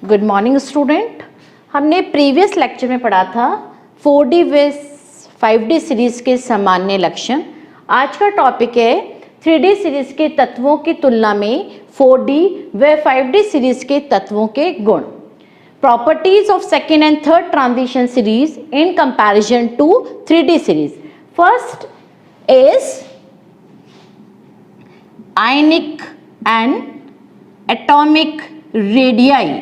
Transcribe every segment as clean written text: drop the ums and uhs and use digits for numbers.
Good morning student. हमने previous lecture में पढ़ा था 4D व 5D सीरीज के सामान्य लक्षण। आज का टॉपिक है 3D सीरीज के तत्वों की तुलना में 4D व 5D सीरीज के तत्वों के गुण। Properties of second and third transition series in comparison to 3D series. First is ionic and atomic radii.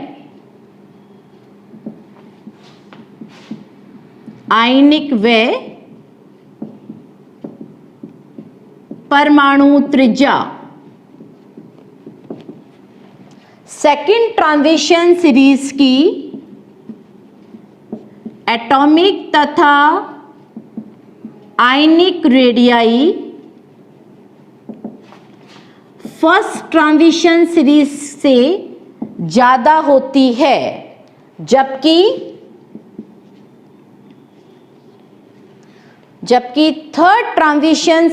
Ionic व परमाणु त्रिज्या। सेकेंड ट्रांजिशन सीरीज की एटॉमिक तथा ionic radii first transition series से ज्यादा होती है, जबकि थर्ड ट्रांजिशन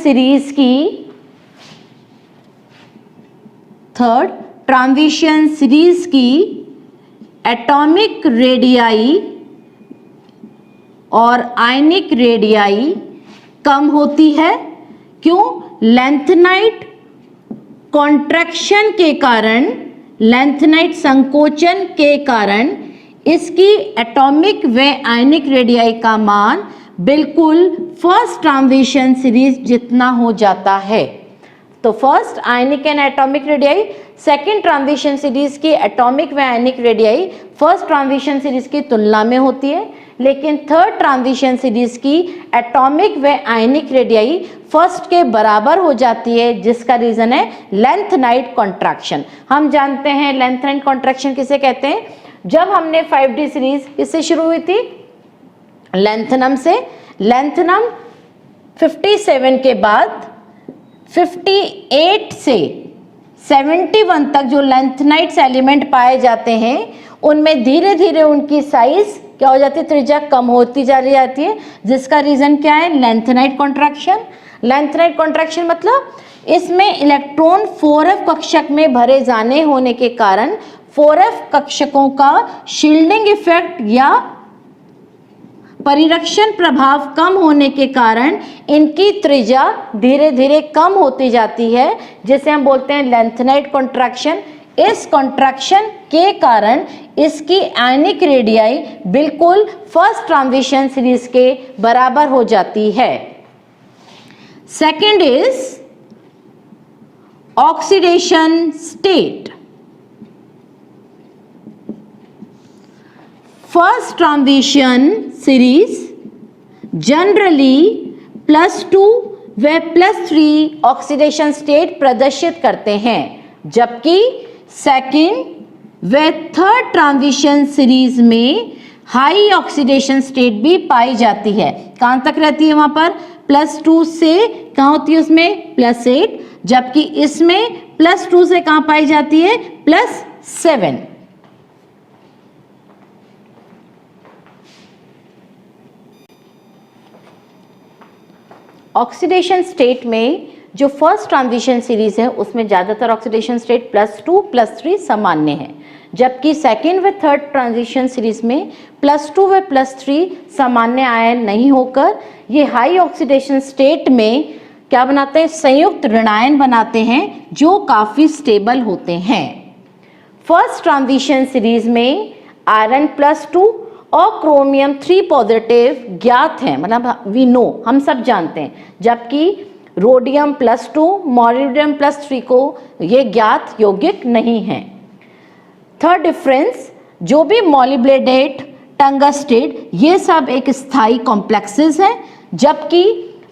सीरीज की एटॉमिक रेडियाई और आयनिक रेडियाई कम होती है। क्यों? लेंथेनाइट कॉन्ट्रैक्शन के कारण, लेंथेनाइट संकोचन के कारण इसकी एटॉमिक व आयनिक रेडियाई का मान बिल्कुल फर्स्ट ट्रांजिशन सीरीज जितना हो जाता है। तो first ionic and atomic radii, second transition series की एटॉमिक व आयनिक रेडियाई फर्स्ट ट्रांजिशन सीरीज की तुलना में होती है, लेकिन थर्ड ट्रांजिशन सीरीज की एटॉमिक व आयनिक रेडियाई फर्स्ट के बराबर हो जाती है, जिसका रीजन है लेंथेनाइट कॉन्ट्रैक्शन। हम जानते हैं लेंथेनाइट कॉन्ट्रैक्शन किसे कहते हैं। जब हमने 5D सीरीज किससे शुरू हुई थी? लेंथेनम से। लेंथेनम 57 के बाद 58 से 71 तक जो लेंथेनाइट्स एलिमेंट पाए जाते हैं, उनमें धीरे धीरे उनकी साइज क्या हो जाती है? त्रिज्या कम होती जा रही जाती है, जिसका रीजन क्या है? Lanthanide contraction. लेंथेनाइट कॉन्ट्रैक्शन मतलब इसमें इलेक्ट्रॉन 4f कक्षक में भरे जाने होने के कारण 4f कक्षकों का शील्डिंग इफेक्ट या परिरक्षण प्रभाव कम होने के कारण इनकी त्रिज्या धीरे धीरे कम होती जाती है, जिसे हम बोलते हैं लेंथेनाइट कॉन्ट्रैक्शन। इस कॉन्ट्रैक्शन के कारण इसकी आयनिक रेडियाई बिल्कुल फर्स्ट ट्रांजिशन सीरीज के बराबर हो जाती है। Second is oxidation state. First transition series generally +2 व +3 ऑक्सीडेशन स्टेट प्रदर्शित करते हैं, जबकि सेकेंड व थर्ड ट्रांजिशन सीरीज में हाई ऑक्सीडेशन स्टेट भी पाई जाती है। कहां तक रहती है? वहां पर +2 से कहां होती है? उसमें +8, जबकि इसमें +2 से कहां पाई जाती है? +7। ऑक्सीडेशन स्टेट में जो फर्स्ट ट्रांजिशन सीरीज है उसमें ज़्यादातर ऑक्सीडेशन स्टेट +2 +3 सामान्य है, जबकि सेकेंड व थर्ड ट्रांजिशन सीरीज में +2 व +3 सामान्य आयन नहीं होकर ये हाई ऑक्सीडेशन स्टेट में क्या बनाते हैं? संयुक्त ऋणायन बनाते हैं, जो काफ़ी स्टेबल होते हैं। फर्स्ट ट्रांजिशन सीरीज में आयरन +2 और क्रोमियम 3 पॉजिटिव ज्ञात हैं, मतलब वी नो, हम सब जानते हैं, जबकि रोडियम +2 मॉलिब्डेनम +3 को ये ज्ञात यौगिक नहीं हैं। थर्ड डिफरेंस, जो भी मॉलिब्डेनेट, टंगस्टेट, ये सब एक स्थायी कॉम्प्लेक्सेस हैं, जबकि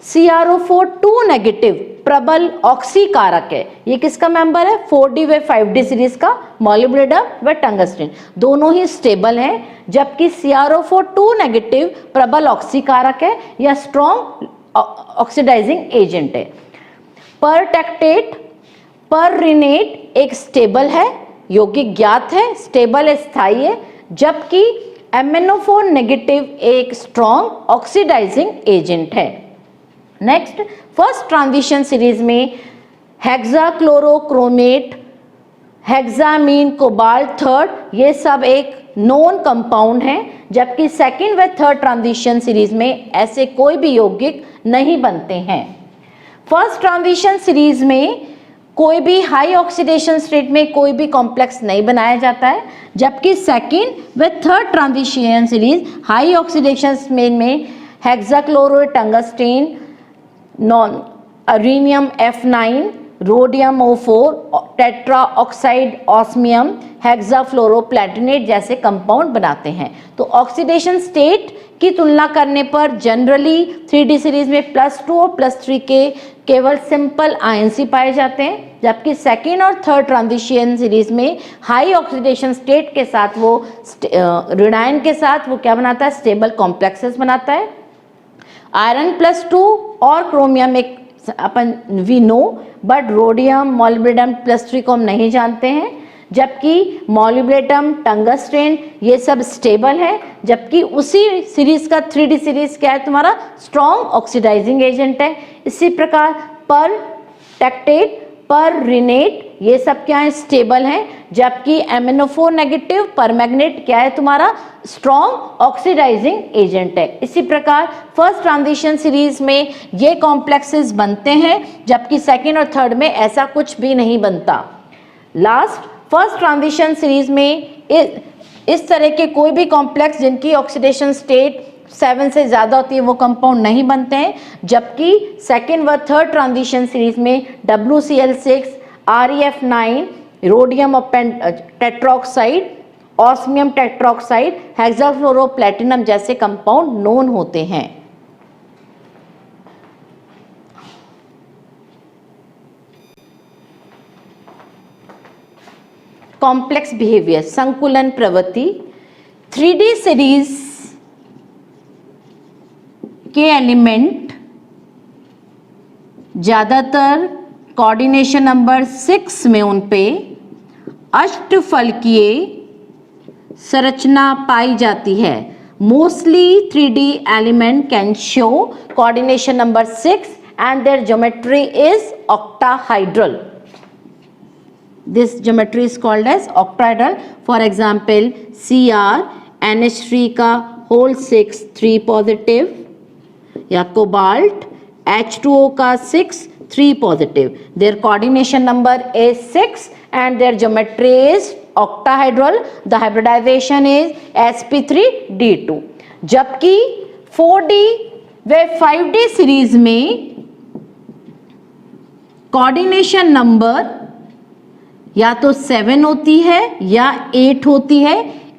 CrO4 2 नेगेटिव प्रबल ऑक्सीकारक है। ये किसका मेंबर है? 4D व 5D सीरीज का मॉलिब्डेनम व टंगस्टेन दोनों ही स्टेबल हैं, जबकि CrO4 2 नेगेटिव प्रबल ऑक्सीकारक है या स्ट्रॉन्ग ऑक्सीडाइजिंग एजेंट है। परटेक्टेट, पररिनेट एक स्टेबल है, यौगिक ज्ञात है, स्टेबल है, स्थायी है, जबकि MnO4 नेगेटिव एक स्ट्रॉन्ग ऑक्सीडाइजिंग एजेंट है। नेक्स्ट, फर्स्ट ट्रांजिशन सीरीज में हेक्साक्लोरोक्रोमेट हेक्सामीन, कोबाल्ट थर्ड, ये सब एक नॉन कंपाउंड है, जबकि सेकंड व थर्ड ट्रांजिशन सीरीज में ऐसे कोई भी यौगिक नहीं बनते हैं। फर्स्ट ट्रांजिशन सीरीज में कोई भी हाई ऑक्सीडेशन स्टेट में कोई भी कॉम्प्लेक्स नहीं बनाया जाता है, जबकि सेकंड व third transition series high oxidation में हेक्साक्लोरो टंगस्टेन, नॉन rhenium F9, rhodium O4, tetra oxide osmium, hexafluoroplatinate जैसे कंपाउंड बनाते हैं। तो ऑक्सीडेशन स्टेट की तुलना करने पर जनरली 3D सीरीज में +2 और +3 के केवल सिंपल आयंस ही पाए जाते हैं, जबकि सेकेंड और थर्ड ट्रांजिशन सीरीज में हाई ऑक्सीडेशन स्टेट के साथ वो ऋणायन के साथ वो क्या बनाता है, स्टेबल कॉम्प्लेक्सेस बनाता है। आयरन +2 और क्रोमियम एक अपन we know, but rhodium molybdenum +3 को हम नहीं जानते हैं, जबकि मॉलिब्डेनम, टंगस्टेन ये सब स्टेबल है, जबकि उसी सीरीज का 3D सीरीज क्या है तुम्हारा, स्ट्रॉन्ग ऑक्सीडाइजिंग एजेंट है। इसी प्रकार पर टेक्टेट, पर रिनेट ये सब क्या है, स्टेबल हैं, जबकि MnO4 नेगेटिव परमैग्नेट क्या है तुम्हारा, स्ट्रॉन्ग ऑक्सीडाइजिंग एजेंट है। इसी प्रकार फर्स्ट ट्रांजिशन सीरीज में ये कॉम्प्लेक्सेस बनते हैं, जबकि सेकेंड और थर्ड में ऐसा कुछ भी नहीं बनता। लास्ट फर्स्ट ट्रांजिशन सीरीज में इस तरह के कोई भी कॉम्प्लेक्स जिनकी ऑक्सीडेशन स्टेट 7 से ज़्यादा होती है वो कंपाउंड नहीं बनते हैं, जबकि सेकेंड व थर्ड ट्रांजिशन सीरीज में WCl6, ReF9, rhodium tetraoxide, osmium tetraoxide, hexafluoroplatinum जैसे कंपाउंड नोन होते हैं। कॉम्प्लेक्स बिहेवियर, संकुलन प्रवृत्ति। 3D सीरीज के एलिमेंट ज़्यादातर कोऑर्डिनेशन नंबर 6 में उन पे अष्टफलकीय संरचना पाई जाती है। Mostly 3D element can show coordination number 6 and their geometry is octahedral. This geometry is called as octahedral. For example, Cr NH3 का whole 6 3 positive, या कोबाल्ट H2O का 6 3 positive. Their coordination number is 6 and their geometry is octahedral. The hybridization is sp3d2. जबकि 4D व 5D series में coordination number या तो 7 होती है या 8 होती है।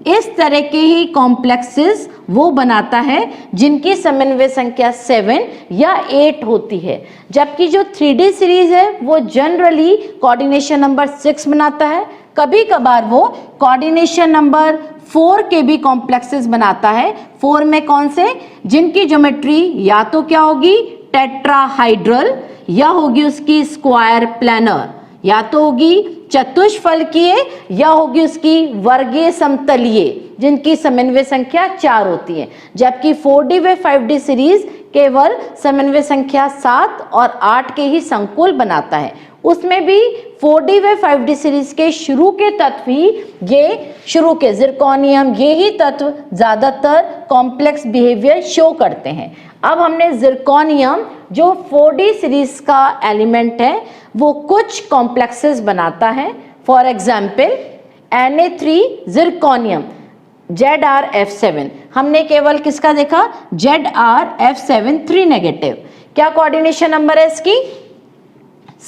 इस तरह के ही कॉम्प्लेक्सेस वो बनाता है जिनकी समन्वय संख्या 7 या 8 होती है, जबकि जो 3D सीरीज है वो जनरली कोऑर्डिनेशन नंबर 6 बनाता है। कभी कभार वो कोऑर्डिनेशन नंबर 4 के भी कॉम्प्लेक्सेस बनाता है। 4 में कौन से, जिनकी ज्योमेट्री या तो क्या होगी, टेट्राहाइड्रल, या होगी उसकी स्क्वायर प्लानर, या तो होगी चतुष्फलकीय, या होगी उसकी वर्गीय समतलीय, जिनकी समन्वय संख्या 4 होती है। जबकि 4D व 5D सीरीज केवल समन्वय संख्या 7 और 8 के ही संकुल बनाता है। उसमें भी 4D व 5D सीरीज के शुरू के तत्व ही ये शुरू के जिरकोनियम, ये ही तत्व ज्यादातर कॉम्प्लेक्स बिहेवियर शो करते हैं। अब हमने जिरकोनियम जो 4D सीरीज का एलिमेंट है वो कुछ कॉम्प्लेक्सेस बनाता है। For example Na3 zirconium ZrF7, हमने केवल किसका देखा, ZrF7 3 नेगेटिव। क्या कोऑर्डिनेशन नंबर है इसकी,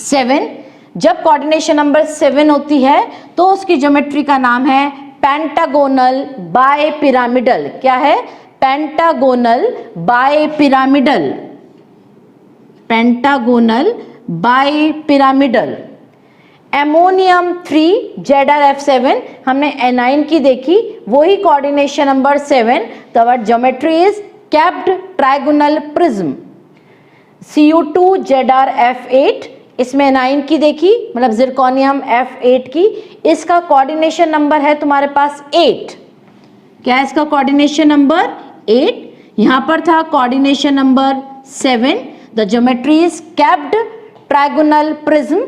7। जब कोऑर्डिनेशन नंबर 7 होती है तो उसकी ज्योमेट्री का नाम है पेंटागोनल बायपिरामिडल। क्या है, pentagonal bipyramidal, pentagonal bipyramidal. Ammonium 3 ZrF7, हमने एनाइन की देखी, वही कोऑर्डिनेशन नंबर 7। तो geometry is capped trigonal prism. Cu2 ZrF8, इसमें एनाइन की देखी, मतलब जिरकोनियम F8 की, इसका कोऑर्डिनेशन नंबर है तुम्हारे पास 8। क्या है इसका कोऑर्डिनेशन नंबर, 8। यहां पर था coordination number 7। The geometry is capped trigonal prism.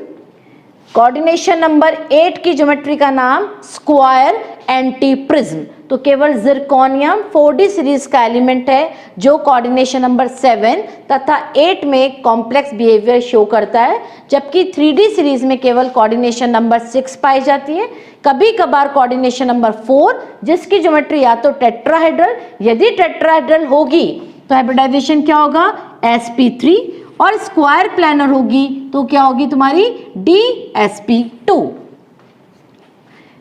Coordination number 8 की ज्योमेट्री का नाम स्क्वायर एंटी प्रिज्म। तो केवल जिरकोनियम 4D सीरीज का एलिमेंट है जो कोऑर्डिनेशन नंबर 7 तथा 8 में कॉम्प्लेक्स बिहेवियर शो करता है, जबकि 3D सीरीज में केवल कोऑर्डिनेशन नंबर 6 पाई जाती है। कभी कभार कोऑर्डिनेशन नंबर 4 जिसकी ज्योमेट्री या तो टेट्राहेड्रल, यदि टेट्राहेड्रल होगी तो हाइब्रिडाइजेशन क्या होगा sp3, और स्क्वायर प्लानर होगी तो क्या होगी तुम्हारी dsp2।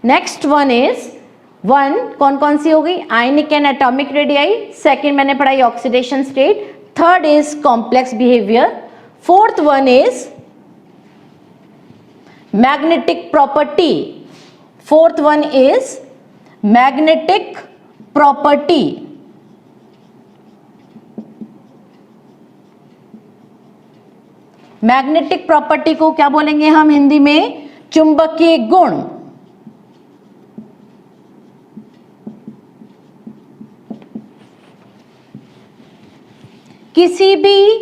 नेक्स्ट वन इज कौन कौन सी हो गई, आयनिक एंड एटॉमिक रेडियाई, सेकंड मैंने पढ़ाई oxidation state, third is complex behaviour, fourth one is magnetic property, fourth one is magnetic property. Magnetic property को क्या बोलेंगे हम हिंदी में, चुंबकीय गुण। किसी भी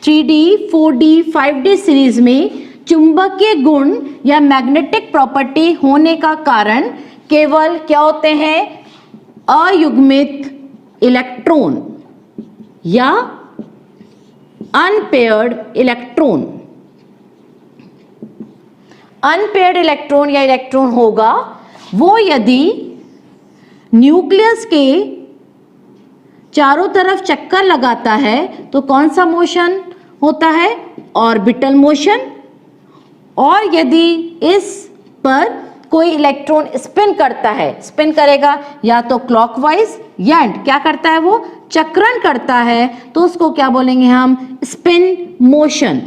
3D, 4D, 5D सीरीज में चुंबकीय गुण या मैग्नेटिक प्रॉपर्टी होने का कारण केवल क्या होते हैं, अयुग्मित इलेक्ट्रॉन या अनपेयर्ड इलेक्ट्रॉन। अनपेयर्ड इलेक्ट्रॉन या इलेक्ट्रॉन होगा वो यदि न्यूक्लियस के चारों तरफ चक्कर लगाता है तो कौन सा मोशन होता है, ऑर्बिटल मोशन। और यदि इस पर कोई इलेक्ट्रॉन स्पिन करता है, स्पिन करेगा या तो क्लॉकवाइज या क्या करता है वो चक्रण करता है, तो उसको क्या बोलेंगे हम, स्पिन मोशन।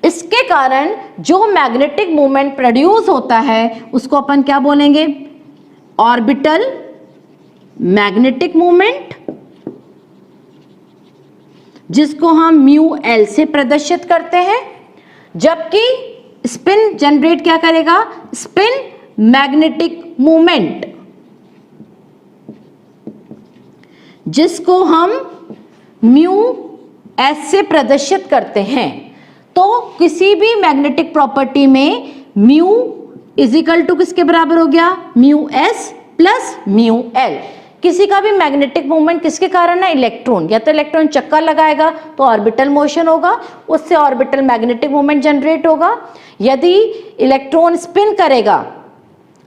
इसके कारण जो मैग्नेटिक मूवमेंट प्रोड्यूस होता है उसको अपन क्या बोलेंगे, ऑर्बिटल मैग्नेटिक मूवमेंट, जिसको हम म्यू एल से प्रदर्शित करते हैं। जबकि स्पिन जनरेट क्या करेगा, स्पिन मैग्नेटिक मूवमेंट, जिसको हम म्यू एस से प्रदर्शित करते हैं। तो किसी भी मैग्नेटिक प्रॉपर्टी में म्यू इज इक्वल टू किसके बराबर हो गया, mu S plus mu L. किसी का भी मैग्नेटिक मूवमेंट किसके कारण है, इलेक्ट्रॉन, या तो इलेक्ट्रॉन चक्कर लगाएगा तो ऑर्बिटल मोशन होगा, उससे ऑर्बिटल मैग्नेटिक मूवमेंट जनरेट होगा। यदि इलेक्ट्रॉन स्पिन करेगा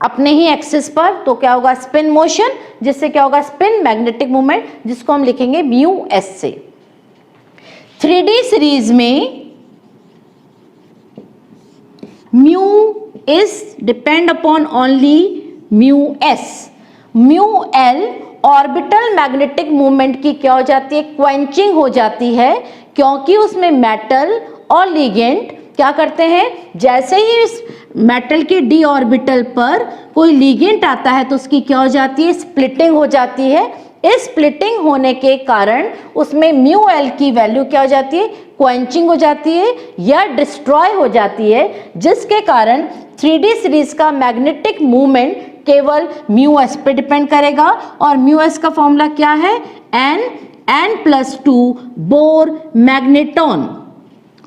अपने ही एक्सिस पर तो क्या होगा, स्पिन मोशन, जिससे क्या होगा, स्पिन मैग्नेटिक मूवमेंट, जिसको हम लिखेंगे म्यू एस से। 3D सीरीज में mu is depend upon only mu S. Mu L orbital magnetic movement की क्या हो जाती है, क्वेंचिंग हो जाती है, क्योंकि उसमें मेटल और लिगेंड क्या करते हैं, जैसे ही इस मेटल के डी ऑर्बिटल पर कोई लिगेंड आता है तो उसकी क्या हो जाती है, स्प्लिटिंग हो जाती है। इस स्प्लिटिंग होने के कारण उसमें म्यू एल की वैल्यू क्या हो जाती है, क्वेंचिंग हो जाती है या डिस्ट्रॉय हो जाती है, जिसके कारण 3D सीरीज का मैग्नेटिक मूवमेंट केवल म्यू एस पे डिपेंड करेगा। और म्यू एस का फॉर्मूला क्या है, n+2 बोर मैग्नेटॉन,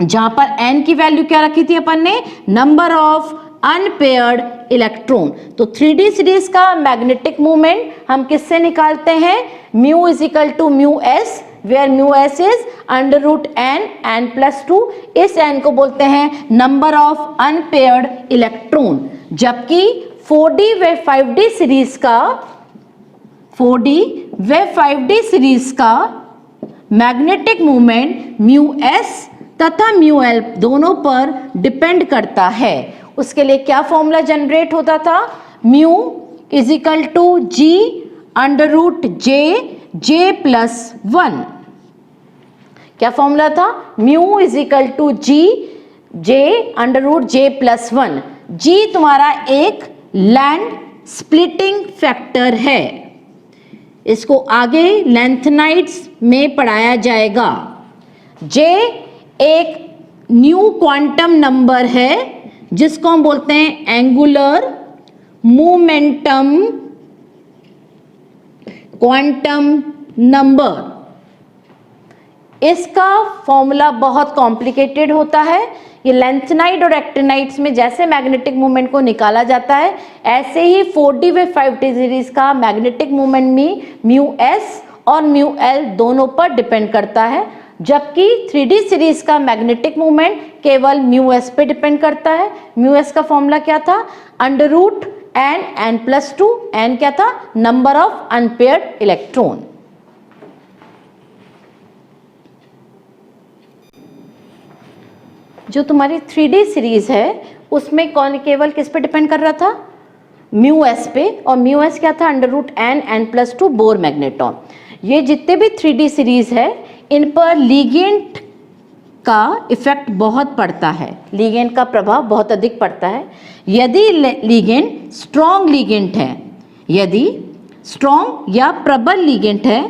जहां पर n की वैल्यू क्या रखी थी अपन ने, नंबर ऑफ अनपेयर्ड इलेक्ट्रॉन। तो 3D सीरीज का मैग्नेटिक मूवमेंट हम किससे निकालते हैं, mu is equal to mu S, where mu S is n+2। इस n को बोलते हैं नंबर ऑफ अनपेयर्ड इलेक्ट्रॉन। जबकि 4D व 5D सीरीज का 4D व 5D सीरीज का मैग्नेटिक मूवमेंट म्यू एस तथा म्यू एल दोनों पर डिपेंड करता है। उसके लिए क्या फॉर्मूला जनरेट होता था, mu is equal to g√j+1। क्या फॉर्मूला था, mu is equal to j√j+1। जी तुम्हारा एक लैंड स्प्लिटिंग फैक्टर है, इसको आगे लेंथनाइड्स में पढ़ाया जाएगा। जे एक न्यू क्वांटम नंबर है जिसको हम बोलते हैं एंगुलर मोमेंटम क्वांटम नंबर। इसका फॉर्मूला बहुत कॉम्प्लिकेटेड होता है। ये लैंथेनाइड और एक्टिनाइड्स में जैसे मैग्नेटिक मोमेंट को निकाला जाता है, ऐसे ही 4d व 5d सीरीज का मैग्नेटिक मोमेंट में म्यू एस और म्यू एल दोनों पर डिपेंड करता है, जबकि 3d सीरीज का मैग्नेटिक मोमेंट केवल म्यू एस पे डिपेंड करता है। म्यू एस का फॉर्मूला क्या था? Under root n plus 2, n क्या था? Number of unpaired electron. जो तुम्हारी 3d सीरीज है उसमें कौन केवल किस पे डिपेंड कर रहा था? म्यू एस पे, और म्यू एस क्या था? Under root n plus 2 Bohr magneton. ये जितने भी 3d सीरीज है इन पर लिगेंड का इफेक्ट बहुत पड़ता है, लिगेंड का प्रभाव बहुत अधिक पड़ता है। यदि लिगेंड स्ट्रॉन्ग लिगेंड है, यदि स्ट्रॉन्ग या प्रबल लिगेंड है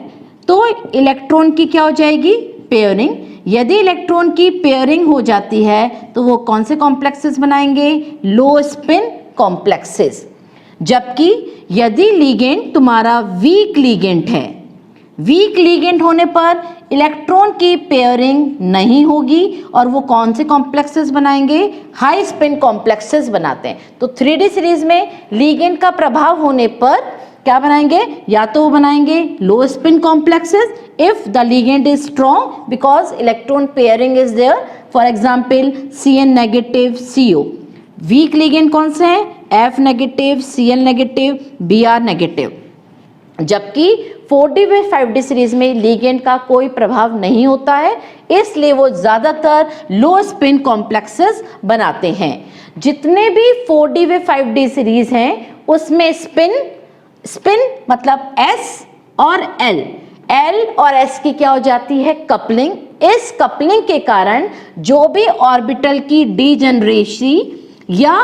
तो इलेक्ट्रॉन की क्या हो जाएगी? पेयरिंग। यदि इलेक्ट्रॉन की पेयरिंग हो जाती है तो वो कौन से कॉम्प्लेक्सेस बनाएंगे? Low spin complexes. जबकि यदि लिगेंड तुम्हारा वीक लिगेंड है, वीक लिगेंड होने पर इलेक्ट्रॉन की पेयरिंग नहीं होगी और वो कौन से कॉम्प्लेक्सेस बनाएंगे? हाई स्पिन कॉम्प्लेक्सेस बनाते हैं। तो 3d सीरीज में लिगेंड का प्रभाव होने पर क्या बनाएंगे? या तो वो बनाएंगे low spin complexes if the ligand is strong because electron pairing is there, for example Cn negative CO। Weak ligand कौन से हैं? F negative, Cl negative, Br negative. जबकि 4d व 5d सीरीज में लिगेंड का कोई प्रभाव नहीं होता है, इसलिए वो ज्यादातर लो स्पिन कॉम्प्लेक्सेस बनाते हैं। जितने भी 4d व 5d सीरीज हैं उसमें स्पिन मतलब S और L और S की क्या हो जाती है? कपलिंग। इस कपलिंग के कारण जो भी ऑर्बिटल की डीजनरेसी या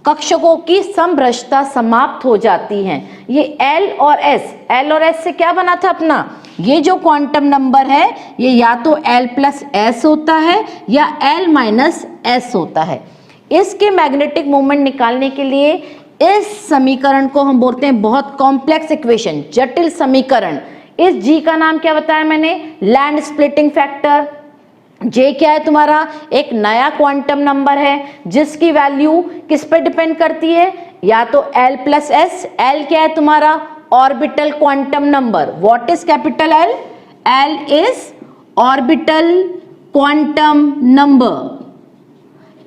कक्षकों की समभ्रष्टता समाप्त हो जाती है। ये L और S से क्या बना था अपना? ये जो क्वांटम नंबर है ये या तो L प्लस S होता है या L माइनस S होता है। इसके मैग्नेटिक मोमेंट निकालने के लिए इस समीकरण को हम बोलते हैं बहुत कॉम्प्लेक्स इक्वेशन, जटिल समीकरण। इस G का नाम क्या बताया मैंने? Land splitting factor. J क्या है तुम्हारा? एक नया क्वांटम नंबर है जिसकी वैल्यू किस पे डिपेंड करती है? या तो L प्लस S। L क्या है तुम्हारा? Orbital quantum number. What is capital L? L is orbital quantum number.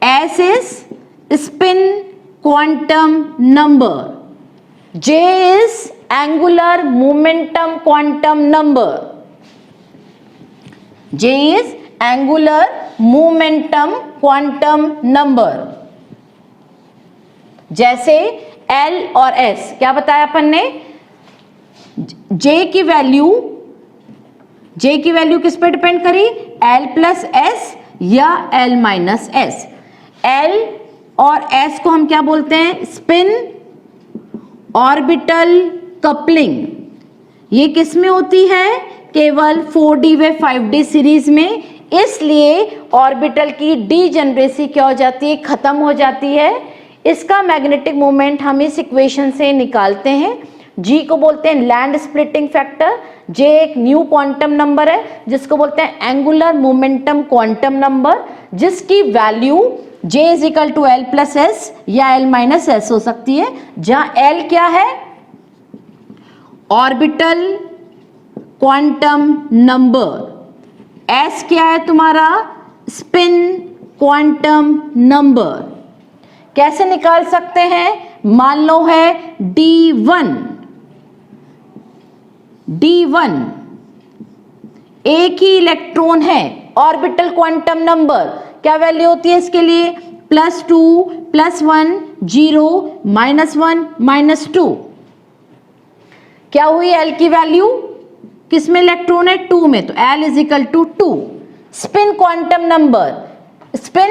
S is spin quantum number. J is angular momentum quantum number. J is angular momentum quantum number. जैसे L और S क्या बताया अपन ने? J की value किस पे depend करी? L plus S या L माइनस S। L और S को हम क्या बोलते हैं? Spin orbital coupling. ये किस में होती है? केवल 4d व 5d सीरीज में। इसलिए ऑर्बिटल की डीजनरेसी क्या हो जाती है? खत्म हो जाती है। इसका मैग्नेटिक मोमेंट हम इस इक्वेशन से निकालते हैं। G को बोलते हैं लैंड स्प्लिटिंग फैक्टर। J एक न्यू क्वांटम नंबर है जिसको बोलते हैं एंगुलर मोमेंटम क्वांटम नंबर, जिसकी value J is equal to L plus S या L माइनस S हो सकती है, जहां L क्या है? Orbital quantum number. S क्या है तुम्हारा? Spin quantum number. कैसे निकाल सकते हैं? मान लो है D1 एक ही इलेक्ट्रॉन है, ऑर्बिटल क्वांटम नंबर क्या वैल्यू होती है इसके लिए? +2 +1 0 -1 -2। क्या हुई L की वैल्यू? किसमें इलेक्ट्रॉन है? 2 में, तो L is equal to 2। Spin quantum number, spin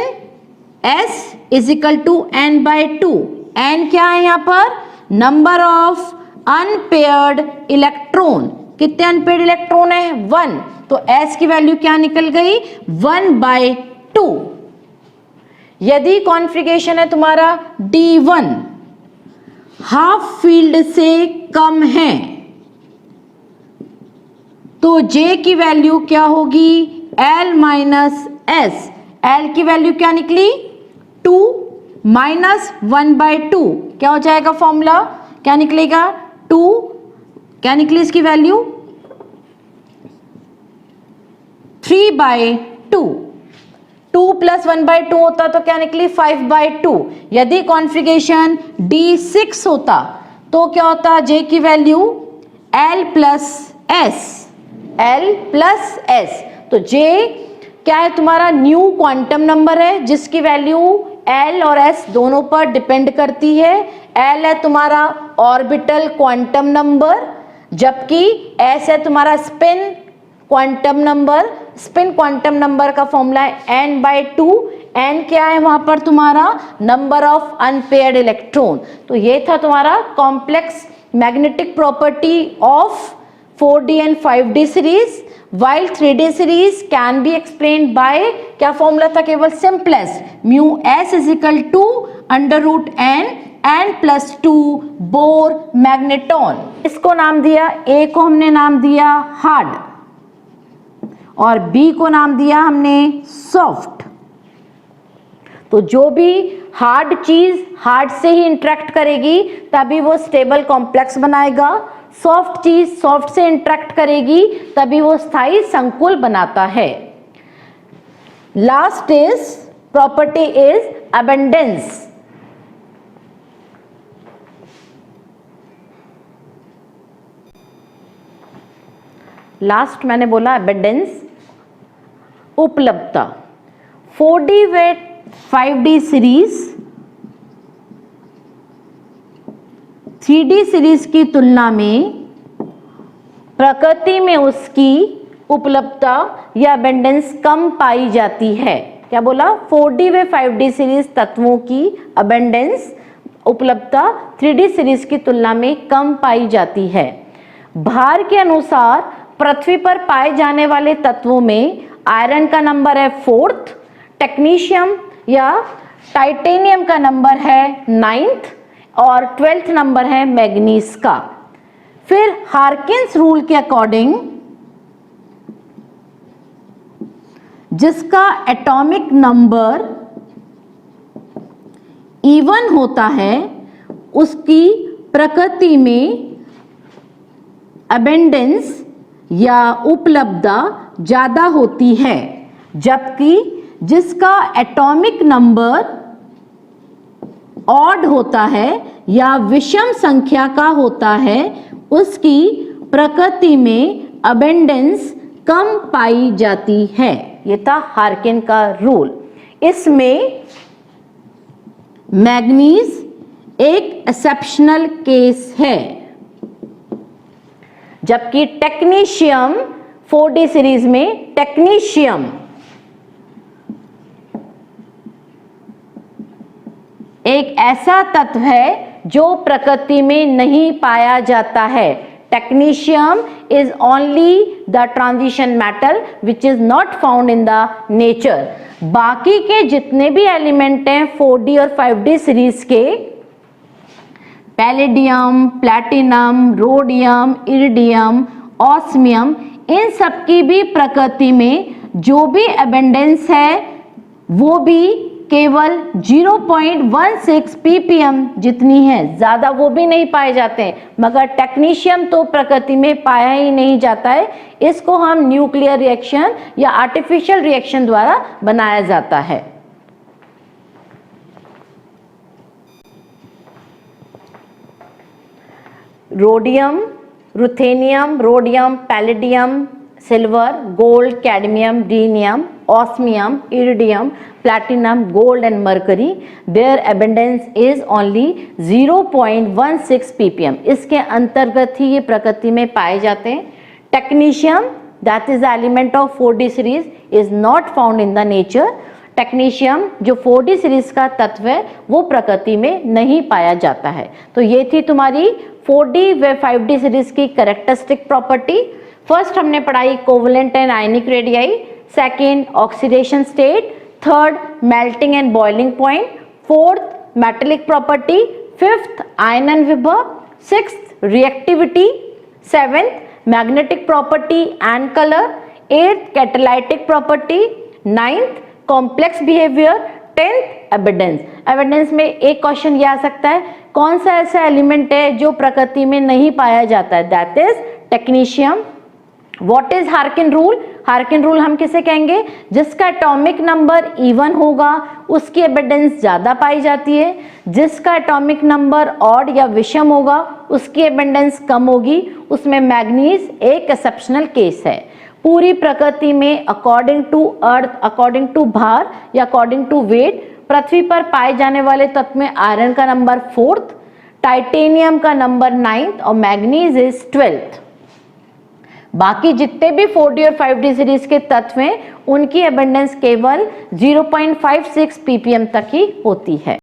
S is equal to n/2। n क्या है यहाँ पर? Number of unpaired electron. कितने अनपेयर्ड इलेक्ट्रॉन है? 1। तो S की वैल्यू क्या निकल गई? 1/2। यदि कॉन्फ़िगरेशन है तुम्हारा D1 हाफ फील्ड से कम है, तो J की वैल्यू क्या होगी, L माइनस एस। L की वैल्यू क्या निकली, 2 माइनस 1/2, क्या हो जाएगा फॉर्मूला, क्या निकलेगा, 2, क्या निकली इसकी वैल्यू, 3/2। 2 प्लस 1/2 होता तो क्या निकली, 5/2। यदि कॉन्फ़िगरेशन D6 होता तो क्या होता, J की value L plus S, L plus S. तो J क्या है, तुम्हारा न्यू क्वांटम नंबर है जिसकी वैल्यू L और S दोनों पर डिपेंड करती है। L है तुम्हारा ऑर्बिटल क्वांटम नंबर, जबकि S है तुम्हारा spin quantum number. Spin quantum number का फॉर्मूला है n/2। n क्या है वहां पर तुम्हारा, नंबर ऑफ अनपेयर्ड इलेक्ट्रॉन। तो ये था तुम्हारा complex magnetic property of 4d and 5d series. while 3d series can be explain by, क्या फॉर्मूला था, केवल simplest mu s is equal to n plus 2 Bohr magneton. इसको नाम दिया, A को हमने नाम दिया हार्ड और B को नाम दिया हमने सॉफ्ट। तो जो भी हार्ड चीज हार्ड से ही इंटरेक्ट करेगी तभी वो स्टेबल कॉम्प्लेक्स बनाएगा, सॉफ्ट चीज सॉफ्ट से इंटरेक्ट करेगी तभी वो स्थायी संकुल बनाता है। Last is property is abundance. Last मैंने बोला अबंडेंस, उपलब्धता। 4d व 5d सीरीज 3d सीरीज की तुलना में प्रकृति में उसकी उपलब्धता या अबंडेंस कम पाई जाती है। क्या बोला, 4d व 5d सीरीज तत्वों की अबंडेंस उपलब्धता 3d सीरीज की तुलना में कम पाई जाती है। भार के अनुसार पृथ्वी पर पाए जाने वाले तत्वों में आयरन का नंबर है 4th, टेक्नीशियम या टाइटेनियम का नंबर है 9th और 12th नंबर है मैग्नीज का। फिर हार्किन्स रूल के अकॉर्डिंग जिसका एटॉमिक नंबर इवन होता है उसकी प्रकृति में अबंडेंस या उपलब्धता ज्यादा होती है, जबकि जिसका एटॉमिक नंबर ऑड होता है या विषम संख्या का होता है उसकी प्रकृति में अबंडेंस कम पाई जाती है। ये था हार्किन का रूल। इसमें मैग्नीज एक एक्सेप्शनल केस है, जबकि टेक्नीशियम 4d सीरीज में टेक्नीशियम एक ऐसा तत्व है जो प्रकृति में नहीं पाया जाता है। Technetium is only the transition metal which is not found in the nature. बाकी के जितने भी एलिमेंट हैं 4d और 5d सीरीज के, palladium, platinum, rhodium, iridium, osmium, इन सब की भी प्रकृति में जो भी अबंडेंस है वो भी केवल 0.16 ppm जितनी है, ज्यादा वो भी नहीं पाए जाते हैं। मगर टेक्नीशियम तो प्रकृति में पाया ही नहीं जाता है, इसको हम न्यूक्लियर रिएक्शन या आर्टिफिशियल रिएक्शन द्वारा बनाया जाता है। Rhodium, ruthenium, rhodium, palladium, silver, gold, cadmium, rhenium, osmium, iridium, platinum, gold and mercury, their abundance is only 0.16 ppm। इसके अंतर्गत ही ये प्रकृति में पाए जाते हैं। Technetium that is the element of 4d series is not found in the nature। Technetium जो 4d series का तत्व है वो प्रकृति में नहीं पाया जाता है। तो ये थी तुम्हारी 4d व 5d सीरीज की कैरेक्टरिस्टिक प्रॉपर्टी। फर्स्ट हमने पढ़ाई covalent and ionic radii, second oxidation state, third melting and boiling point, fourth metallic property, fifth आयनन विभव, sixth reactivity, seventh magnetic property and colour, 8th catalytic property, 9th complex behaviour, 10th evidence. Evidence में एक question ये आ सकता है, कौन सा ऐसा एलिमेंट है जो प्रकृति में नहीं पाया जाता है, that is technetium. What is Harkin rule? Harkin rule हम किसे कहेंगे? जिसका एटॉमिक नंबर इवन होगा उसकी एविडेंस ज्यादा पाई जाती है, जिसका एटॉमिक नंबर ऑड या विषम होगा उसकी एविडेंस कम होगी। उसमें मैग्नीज एक एक्सेप्शनल केस है। पूरी प्रकृति में according to earth, according to भार या अकॉर्डिंग टू वेट, पृथ्वी पर पाए जाने वाले तत्व में आयरन का नंबर 4th, टाइटेनियम का नंबर 9th और मैग्नीज इज 12th। बाकी जितने भी 4D और 5D सीरीज के तत्व हैं उनकी एबंडेंस केवल 0.56 ppm तक ही होती है।